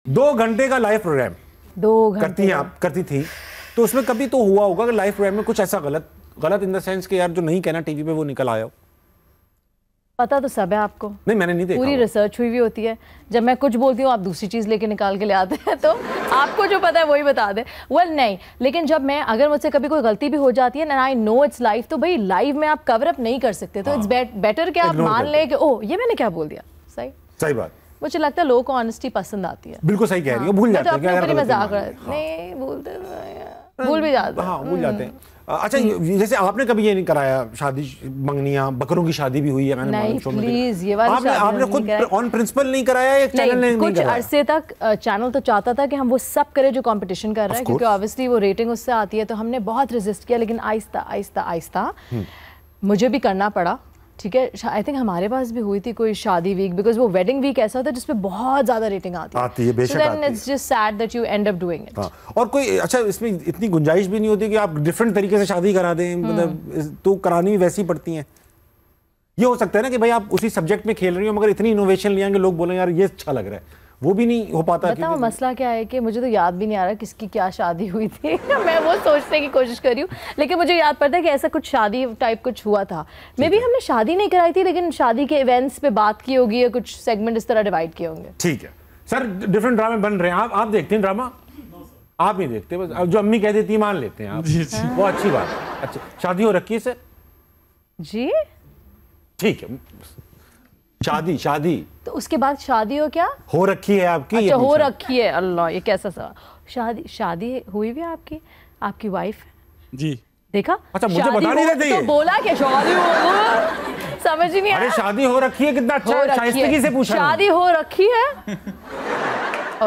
2 घंटे का live programme 2 घंटे करती हैं आप, करती थी, तो उसमें कभी तो हुआ होगा कि लाइव प्रोग्राम में कुछ ऐसा गलत इन द सेंस कि यार जो नहीं कहना टीवी पे वो निकल आया हो? पता तो सब है आपको। नहीं, मैंने नहीं देखा। पूरी रिसर्च हुई भी होती है। जब मैं कुछ बोलती हूँ आप दूसरी चीज़ लेके निकाल के ले आते हैं, तो आपको जो पता है वही बता दें। वेल नहीं, लेकिन जब मैं अगर मुझसे कभी कोई गलती भी हो जाती है ना, आई नो इट्स लाइव, तो भाई लाइव में आप कवर अप नहीं कर सकते, तो इट्स बेटर कि आप मान लें कि ओह ये मैंने क्या बोल दिया। सही बात। मुझे लगता है लोगों को ऑनेस्टी पसंद आती है। बिल्कुल सही कह रही हो, भूल जाते हैं। अपने मजाक नहीं भूलते, भूल भी जाते हैं। हाँ, भूल जाते हैं। अच्छा, जैसे आपने कभी ये नहीं कराया शादी, मंगनियां, बकरों की शादी भी हुई है? मैंने नहीं, प्लीज ये वाली आपने खुद ऑन प्रिंसिपल नहीं कराया? एक चैनल ने नहीं कुछ अरसे तक चैनल तो चाहता था कि हम वो सब करें जो कंपटीशन कर रहा है, क्योंकि ऑब्वियसली वो रेटिंग उससे आती है, तो हमने बहुत रेजिस्ट किया, लेकिन आहिस्ता आहिस्ता मुझे भी करना पड़ा। ठीक है, आई थिंक हमारे पास भी हुई थी कोई शादी वीक, बिकॉज वो वेडिंग वीक ऐसा होता है जिसमें बहुत ज्यादा रेटिंग आती है, बेशक आती है। It's just sad that you and up doing it. और कोई अच्छा इसमें इतनी गुंजाइश भी नहीं होती कि आप डिफरेंट तरीके से शादी करा दें, मतलब तो करानी भी वैसी पड़ती हैं। ये हो सकता है ना कि भाई आप उसी सब्जेक्ट में खेल रही हो मगर इतनी इनोवेशन लिया कि लोग बोले यार ये अच्छा लग रहा है, वो भी नहीं हो पाता। बताओ मसला क्या है कि मुझे तो याद भी नहीं आ रहा किसकी क्या शादी हुई थी मैं वो सोचने की कोशिश कर रही हूँ, लेकिन मुझे याद पड़ता है कि ऐसा कुछ शादी टाइप कुछ हुआ था। मे भी हमने शादी नहीं कराई थी, लेकिन शादी के इवेंट्स पे बात की होगी या कुछ सेगमेंट इस तरह डिवाइड किए होंगे। ठीक है सर, डिफरेंट ड्रामे बन रहे हैं। आप देखते हैं ड्रामा? आप नहीं देखते, बस जो अम्मी कह देती है मान लेते हैं आप। वो अच्छी बात है। अच्छा, शादी हो रखी है सर? जी ठीक है, शादी तो उसके बाद शादी हो क्या हो रखी है आपकी? अच्छा, हो रखी है। अल्लाह, ये कैसा सवाल। शादी हुई भी आपकी वाइफ जी? देखा? अच्छा, मुझे बता नहीं रहे थे तो बोला क्या शादी हो, समझ ही नहीं आया। अरे शादी हो रखी है, कितना अच्छा शाइस्तगी से पूछा। शादी हो रखी है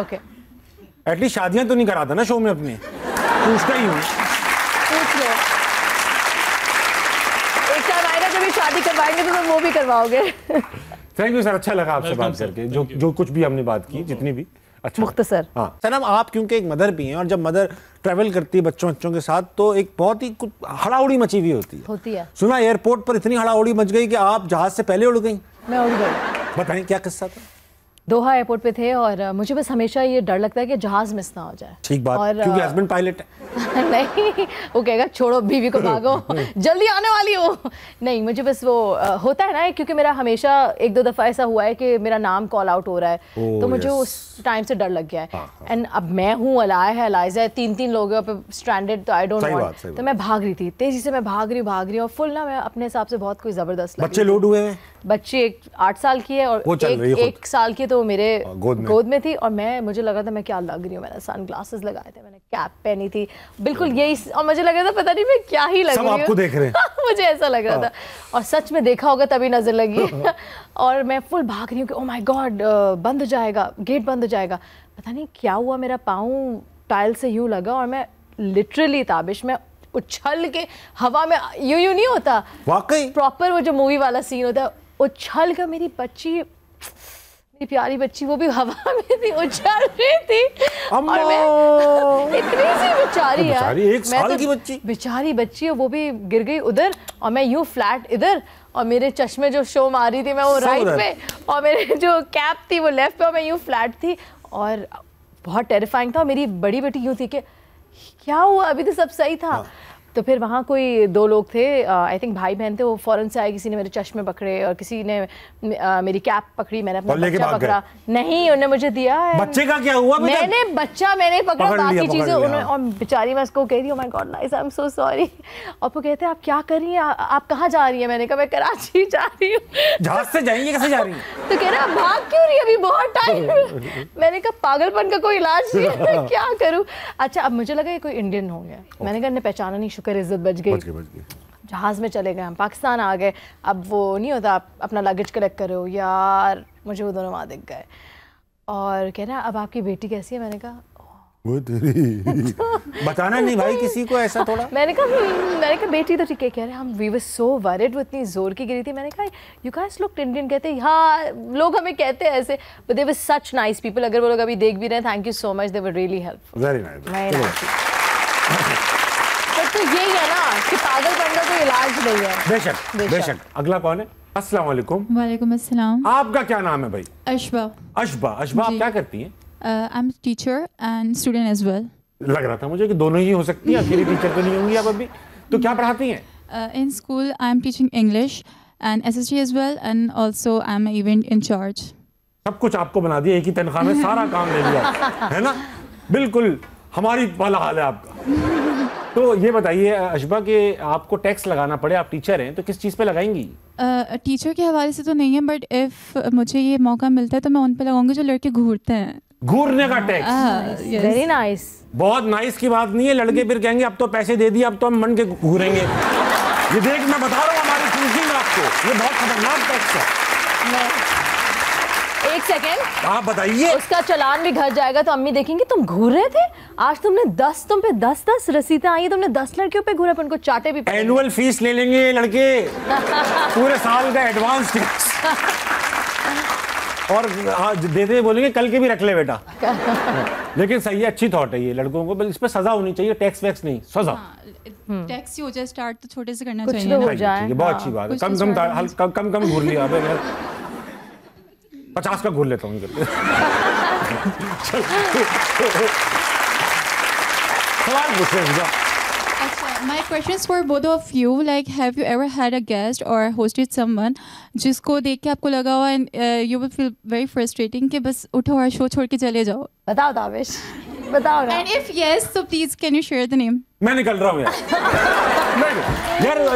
ओके, एटलीस्ट शादियां तो नहीं कराता ना शो में अपने, पूछता ही हूँ। पूछ लो, एक टाइम आएगा जब शादी करवाएंगे तो तुम वो भी करवाओगे। थैंक यू सर, अच्छा लगा आपसे बात करके, जो कुछ भी हमने बात की, जितनी भी अच्छा मुख्तसर। हाँ सर, आप क्योंकि एक मदर भी हैं और जब मदर ट्रैवल करती है बच्चों के साथ तो एक बहुत ही हड़ाउड़ी मची हुई होती है। सुना एयरपोर्ट पर इतनी हड़ाउड़ी मच गई कि आप जहाज से पहले उड़ गई। मैं उड़ गई। बताएं क्या किस्सा था? दोहा एयरपोर्ट पे थे और मुझे बस हमेशा ये डर लगता है कि जहाज मिस ना हो जाए। ठीक बात, और क्योंकि हस्बैंड पायलट है। नहीं, वो कहेगा छोड़ो बीवी को, भागो जल्दी आने वाली हो। नहीं, मुझे बस वो होता है ना, क्योंकि मेरा हमेशा 1-2 दफ़ा ऐसा हुआ है कि मेरा नाम कॉल आउट हो रहा है, तो मुझे उस टाइम से डर लग गया है। एंड अब मैं हूँ, अलाय है, अलाइजा है, 3 लोग हैं स्ट्रैंडेड, तो आई डोंट वांट, तो मैं भाग रही थी, तेजी से मैं भाग रही हूँ और फुल ना मैं अपने हिसाब से बहुत कोई ज़बरदस्त। बच्चे लोड हुए हैं? बच्ची एक 8 साल की है और एक साल की तो मेरे गोद में थी, और मुझे लगा था मैं क्या लग रही हूँ। मैंने सन ग्लासेस लगाए थे, मैंने कैप पहनी थी, बिल्कुल यही, और मुझे लग रहा था पता नहीं मैं क्या ही लग रही हूँ, आपको देख रहे हैं। मुझे ऐसा लग रहा था, और सच में देखा होगा तभी नजर लगी। और मैं फुल भाग रही हूँ कि ओह माय गॉड बंद हो जाएगा, गेट बंद हो जाएगा। पता नहीं क्या हुआ, मेरा पाँव टाइल से यूँ लगा और मैं लिटरली ताबिश में उछल के हवा में, यूं नहीं होता वाकई प्रॉपर वो जो मूवी वाला सीन होता है, उछल कर मेरी बच्ची, मेरी प्यारी बच्ची, वो भी हवा में थी, उछल रही थी। और मैं इतनी सी बेचारी यार, 1 साल की बच्ची, बेचारी बच्ची, वो भी गिर गई उधर और मैं यूं फ्लैट इधर, और मेरे चश्मे जो शो मारी थी मैं वो राइट पे, और मेरे जो कैप थी वो लेफ्ट पे, और मैं यूं फ्लैट थी और बहुत टेरिफाइंग था। और मेरी बड़ी बेटी यूं थी कि क्या हुआ, अभी तो सब सही था। तो फिर वहाँ कोई 2 लोग थे, आई थिंक भाई बहन थे, वो फौरन से आए, किसी ने मेरे चश्मे पकड़े और किसी ने मेरी कैप पकड़ी, मैंने अपना बच्चा पकड़ा। नहीं, उन्होंने मुझे दिया है। बच्चे का क्या हुआ? मैंने पकड़ा, बाकी चीजें उन्होंने, और बेचारी मैं उसको कह रही हूँ my God nice, I am so sorry. और वो कहते हैं आप क्या कर रही हैं, आप कहाँ जा रही हैं? मैंने कहा मैं कराची जा रही हूँ। जहाज से जाएंगे, कैसे जा रही हैं? तो कह रहा भाग क्यों रही है, अभी बहुत टाइम। मैंने कहा पागलपन का कोई इलाज नहीं है, क्या करूँ। अच्छा, अब मुझे लगा ये कोई इंडियन होंगे, मैंने कहा पहचाना नहीं, शुक्र इज्जत बच गई। जहाज में चले गए हम, पाकिस्तान आ गए। अब वो नहीं होता आप अपना लगेज कलेक्ट करो यार, मुझे वो दोनों वहाँ दिख गए और कह रहा अब आपकी बेटी कैसी है? मैंने कहा वो तेरी बताना नहीं भाई किसी को ऐसा थोड़ा। मैंने कहा बेटी तो ठीक है। कह रहे हम वी वर सो वरिड, वो इतनी जोर की गिरी थी। मैंने कहा यू गाइस लुक्ड इंडियन। कहते हाँ लोग हमें कहते हैं ऐसे, but they were such nice people. अगर वो लोग अभी देख भी रहे हैं, thank you so much, they were really helpful. Very nice. तो यही है ना कि पागलपन का कोई इलाज नहीं है। बेशक बेशक। अगला कौन है? अस्सलाम वालेकुम। वालेकुम अस्सलाम। आपका क्या नाम है भाई? अशबा। अशबा, अशबा आप क्या करती हैं? I'm a teacher and student as well. लग रहा था मुझे कि दोनों ही हो सकती हैं, अकेली टीचर तो नहीं होंगी आप अभी। तो क्या पढ़ाती हैं? In school, I'm teaching English and SST as well, and also I'm an event in charge. सब कुछ आपको बना दिया, एक ही तनख्वाह में सारा काम ले लिया, है ना? बिल्कुल हमारी वाला हाल है आपका। तो ये बताइए अशबा कि आपको टैक्स लगाना पड़े, आप टीचर हैं, तो किस चीज़ पे लगाएंगी? टीचर के हवाले से तो नहीं है, बट इफ़ मुझे ये मौका मिलता है तो मैं उन पे लगाऊंगी जो लड़के घूरते हैं। घूरने का टैक्स? Very nice. बहुत नाइस की बात नहीं है, लड़के फिर कहेंगे अब तो पैसे दे दिए, अब तो हम मन के घूरेंगे। ये देख, मैं बता रहा हूँ हमारी थिंकिंग आपको, ये बहुत खतरनाक टैक्स है। एक सेकेंड, आप बताइए। उसका चालान भी घर जाएगा तो अम्मी देखेंगी तुम घूर रहे थे, आज तुम पे 10 रसीदें आई, तुमने 10 लड़कियों पे घूरा, उनको चाटे भी। एनुअल फीस ले लेंगे ये लड़के, पूरे साल का एडवांस टैक्स, और देते बोलेंगे कल के भी रख ले बेटा। लेकिन सही है, अच्छी थॉट है ये, लड़कों को इस पे सजा होनी चाहिए, टैक्स वैक्स नहीं, सजा। टैक्स ही हो जाए स्टार्ट तो छोटे से करना कुछ चाहिए तो ना। हो जाए। बहुत अच्छी बात है, कम घूर लिया, 50 का घूर लेता हूँ। सवाल पूछे। My question is for both of you. Like, have you ever had a guest or hosted someone जिसको देख के आपको लगा हुआ and you will feel very frustrating कि बस उठो और शो छोड़ के चले जाओ? बताओ ताबिश, बताओ ना। And if yes, so please can you share the name? मैं निकल रहा हूँ यार।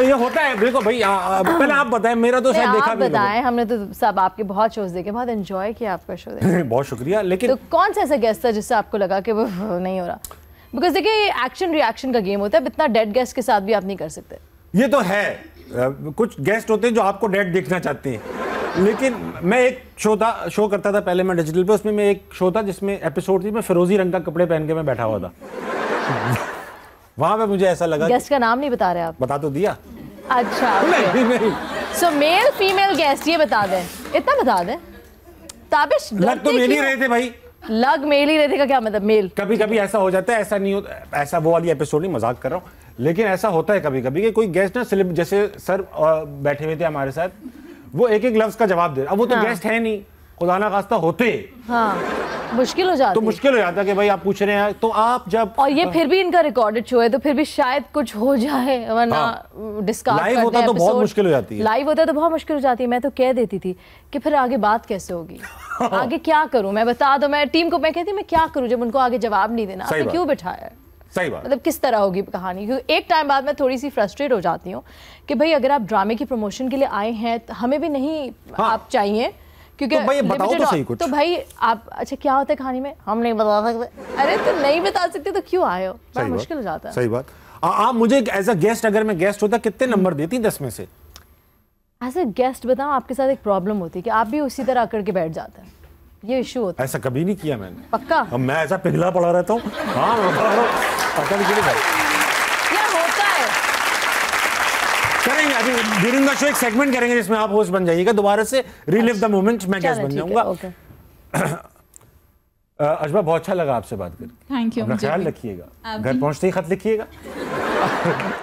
ये होता है, देखो भाई, पहले आप बताएं, मेरा तो शायद देखा भी नहीं। बताएं, हमने तो सब आपके बहुत शोज देखे, बहुत एंजॉय किया आपका शो देख। बहुत शुक्रिया। लेकिन तो कौन सा ऐसा गेस्ट था जिससे आपको लगा कि वो नहीं हो रहा? बिकॉज देखिए ये एक्शन रिएक्शन का गेम होता है, इतना डेड गेस्ट के साथ भी आप नहीं कर सकते। ये तो है, कुछ गेस्ट होते हैं जो आपको डेड देखना चाहते हैं। लेकिन मैं एक शो करता था पहले मैं डिजिटल पे, उसमें मैं एक शो था जिसमें एपिसोड थी, मैं फिरोजी रंग का कपड़े पहन के मैं बैठा हुआ था। वहां पे मुझे ऐसा लगा। गेस्ट का नाम नहीं बता रहे आप? बता तो दिया। अच्छा, नहीं। सो मेल फीमेल गेस्ट ये बता दें, इतना बता दें। ताबिश लग तो मेल ही रहे थे भाई। लग मेल ही रहे थे का क्या मतलब? मेल कभी कभी ऐसा हो जाता है, ऐसा नहीं होता, ऐसा वो वाली एपिसोड नहीं, मजाक कर रहा हूँ, लेकिन ऐसा होता है कभी कभी कि कोई गेस्ट ना सिर्फ जैसे सर बैठे हुए थे हमारे साथ, वो एक एक लफ्ज का जवाब दे रहे, अब वो तो गेस्ट है नहीं, खुदा ना खास्ता होते, हाँ मुश्किल हो जाता, तो मुश्किल हो जाता कि भाई आप पूछ रहे हैं, तो आप जब, और ये फिर भी इनका रिकॉर्डेड शो है तो फिर भी शायद कुछ हो जाए, वरना डिस्कस लाइव होता तो बहुत मुश्किल हो जाती है। लाइव होता तो बहुत मुश्किल हो जाती है। मैं तो कह देती थी कि फिर आगे बात कैसे होगी, आगे क्या करूं, मैं बता दो, मैं टीम को मैं कहती मैं क्या करूं जब उनको आगे जवाब नहीं देना, आपने क्यों बिठाया? सही बात, मतलब किस तरह होगी कहानी? क्योंकि एक टाइम बाद मैं थोड़ी सी फ्रस्ट्रेट हो जाती हूँ कि भाई अगर आप ड्रामे की प्रमोशन के लिए आए हैं तो हमें भी नहीं आप चाहिए, क्योंकि तो भाई बताओ तो सही कुछ। तो भाई आप, अच्छा क्या होता है कहानी में, हम नहीं बता सकते। अरे तो नहीं बता सकते तो क्यों आए हो, बड़ा मुश्किल हो जाता है। सही बात। आप मुझे एज अ गेस्ट, अगर मैं गेस्ट होता, कितने नंबर देती 10 में से? एज अ गेस्ट बताओ, आपके साथ एक प्रॉब्लम होती है कि आप भी उसी तरह आकर के बैठ जाते हैं, ये इशू होता है। ऐसा कभी नहीं किया मैंने। पक्का? अब मैं ऐसा पिघला पड़ा रहता हूँ। हाँ मैं बता रहा हूँ, पता नहीं क्यों होता है। करेंगे अभी ड्यूरिंग द शो एक सेगमेंट करेंगे जिसमें आप होस्ट बन जाइएगा, दोबारा से रिलिव द मोमेंट, मैं गेस्ट बन जाऊंगा। अशबा बहुत अच्छा लगा आपसे बात करके। Thank you. अपना ख्याल रखिएगा, घर पहुंचते ही खत लिखिएगा।